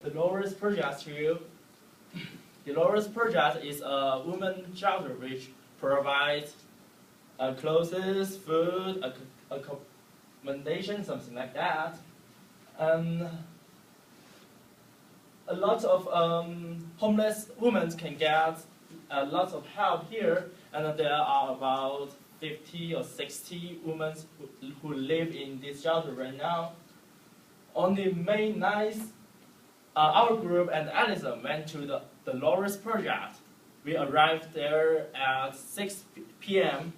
Dolores Project to you. Dolores Project is a women shelter which provides clothes, food, accommodation, something like that. And a lot of homeless women can get a lot of help here, and there are about 50 or 60 women who live in this shelter right now. On the May 9th, our group and Alison went to the Dolores Project. We arrived there at 6 p.m.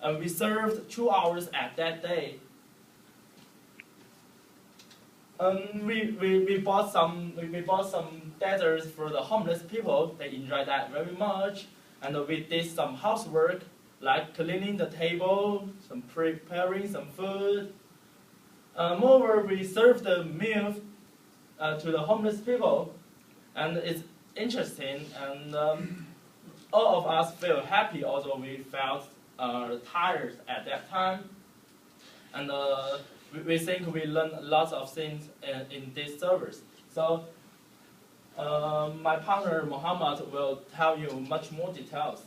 and we served 2 hours at that day. We bought some desserts for the homeless people. They enjoyed that very much, and we did some housework like cleaning the table, some preparing some food. Moreover, we served the meal to the homeless people, and it's interesting. And all of us feel happy, although we felt tired at that time. And we think we learned lots of things in this service. So my partner Mohammed will tell you much more details.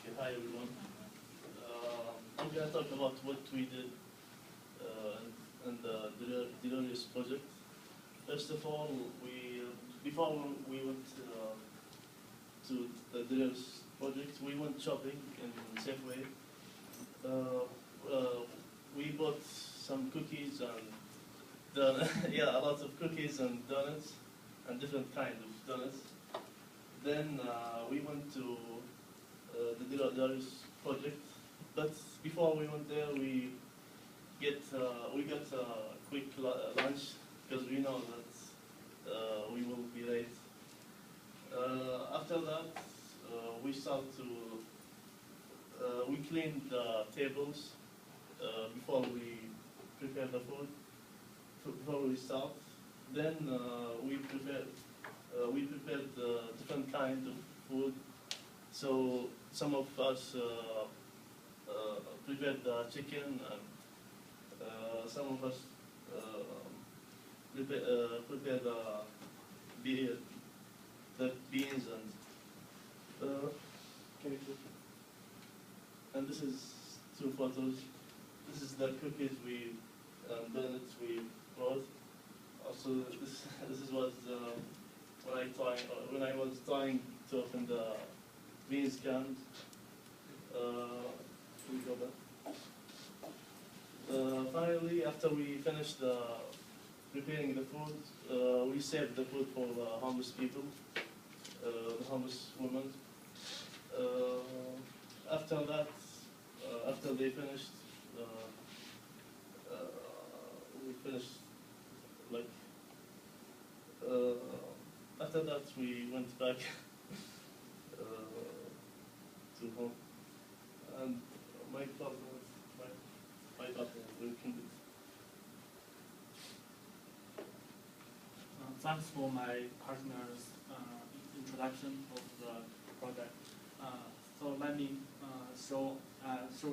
Okay, hi everyone. I'm going to talk about what we did in the Dolores project. First of all, before we went to the Dolores project, we went shopping in Safeway. We bought some cookies and a lot of cookies and donuts and different kinds of donuts. Then we went to the Dolores project, but before we went there, we got a quick lunch because we know that we will be late. After that, we cleaned the tables before we prepare the food. Before we start, then we prepared different kinds of food. So some of us prepared the chicken, and some of us prepared the beans and this is 2 photos. This is the cookies donuts we brought. Also, this is what when I was trying to open the beans can. We go back. Finally, after we finished preparing the food, we saved the food for the homeless people, the homeless women. After that, after they finished, we finished after that we went back to home, and my partner will continue. Thanks for my partner's introduction of the project. So let me show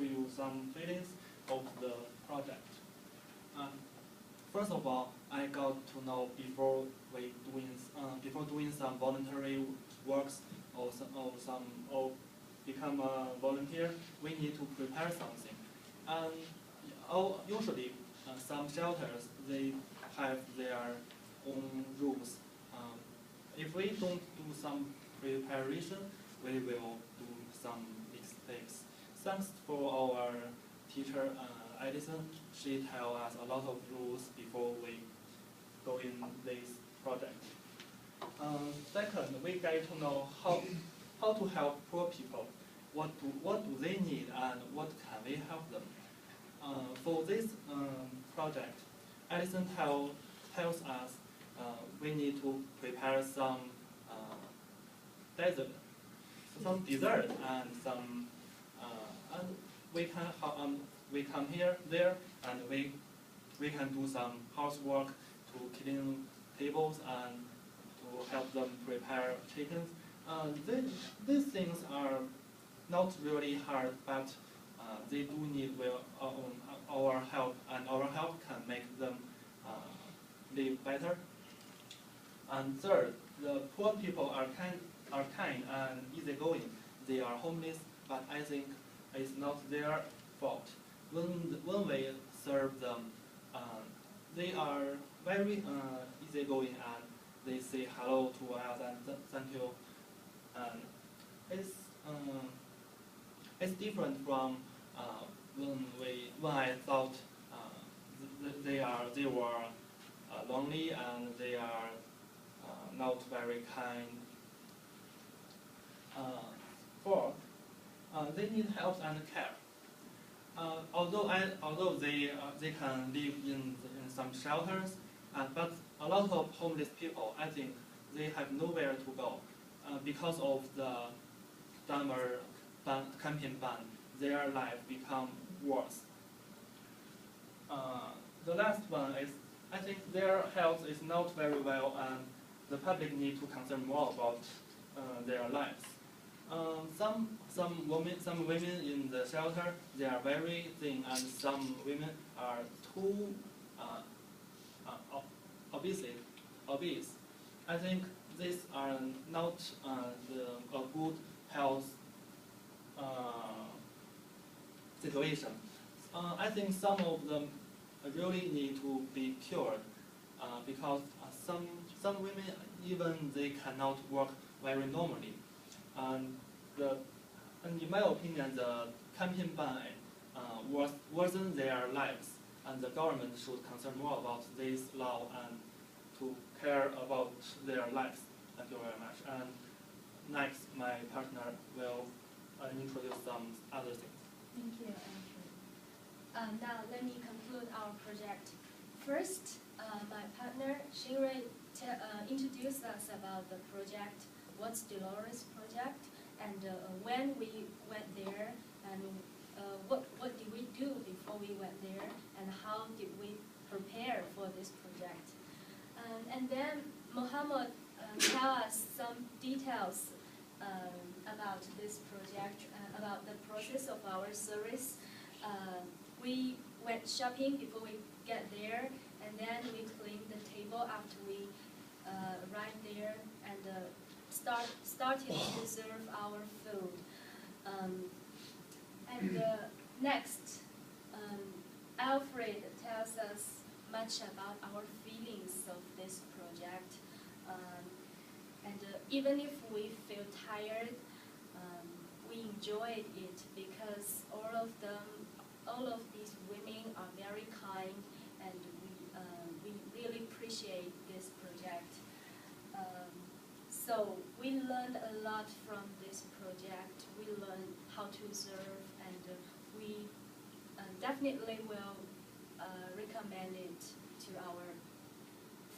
you some feelings of the project. First of all, I got to know before doing some voluntary works or become a volunteer, we need to prepare something. And usually, some shelters they have their own rules. If we don't do some preparation, we will do some mistakes. Thanks for our teacher, Edison. She tells us a lot of rules before we go in this project. Second, we get to know how to help poor people. What do they need and what can we help them? For this project, Edison tells us we need to prepare some dessert and some and we come there and we can do some housework to clean tables and to help them prepare chickens. These things are not really hard, but they do need our help, and our help can make them live better. And third, the poor people are kind and easygoing. They are homeless, but I think it's not their fault. When we serve them, they are very easygoing and they say hello to us and thank you. And it's different from when I thought they were lonely and they are not very kind. Fourth, they need help and care. Although they can live in some shelters, but a lot of homeless people, I think, they have nowhere to go because of the summer camping ban. Their life become worse. The last one is, I think their health is not very well, and the public need to concern more about their lives. Some women in the shelter, they are very thin, and some women are too obese. I think these are not a good health situation. I think some of them really need to be cured because some women, even they cannot work very normally. And in my opinion, the camping ban worsen their lives, and the government should concern more about this law and to care about their lives. Thank you very much. And next, my partner will introduce some other things. Thank you, Andrew. Now let me conclude our project. First, my partner Xinrui introduced us about the project, what's Dolores project, and when we went there, and what did we do before we went there, and how did we prepare for this project. And then Mohammed tell us some details about this project, about the process of our service. We went shopping before we get there, and then we cleaned the table after we arrived there, and started to serve our food. And next, Alfred tells us much about our feelings of this project. And even if we feel tired, we enjoyed it because all of these women are very kind, and we really appreciate this project. So we learned a lot from this project. We learned how to serve, and we definitely will recommend it to our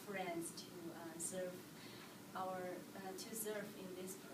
friends to serve in this project.